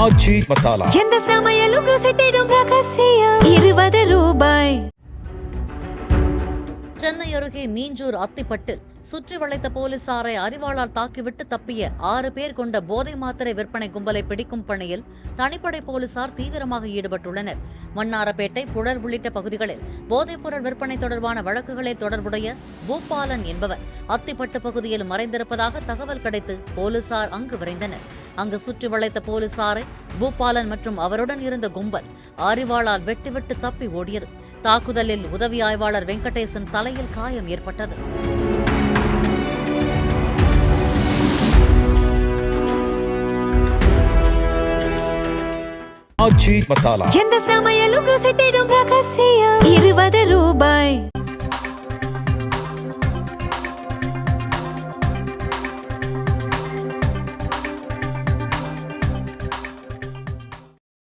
ஆச்சி மசாலா எந்த சமையலும் ருசி தேடும் ரகசியம் 20 ரூபாய். சென்னை அருகே மீஞ்சூர் அத்திப்பட்டில் சுற்றி வளைத்த போலீசாரை அறிவாளால் தாக்கிவிட்டு தப்பிய 6 பேர் கொண்ட போதை மாத்திரை விற்பனை கும்பலை பிடிக்கும் பணியில் தனிப்படை போலீசார் தீவிரமாக ஈடுபட்டுள்ளனர். மன்னாரப்பேட்டை, புழல் உள்ளிட்ட பகுதிகளில் போதைப்பொருள் விற்பனை தொடர்பான வழக்குகளில் தொடர்புடைய பூபாலன் என்பவர் அத்திப்பட்டு பகுதியில் மறைந்திருப்பதாக தகவல் கிடைத்து போலீசார் அங்கு விரைந்தனர். அங்கு சுற்றி வளைத்த போலீசாரை பூபாலன் மற்றும் அவருடன் இருந்த கும்பல் அறிவாளால் வெட்டிவிட்டு தப்பி ஓடியது. தாக்குதலில் உதவி ஆய்வாளர் வெங்கடேசன் தலையில் காயம் ஏற்பட்டது. ஆச்சி மசாலா எந்த சமையலும் ருசி தேடும் ரகசியம் 20 ரூபாய்.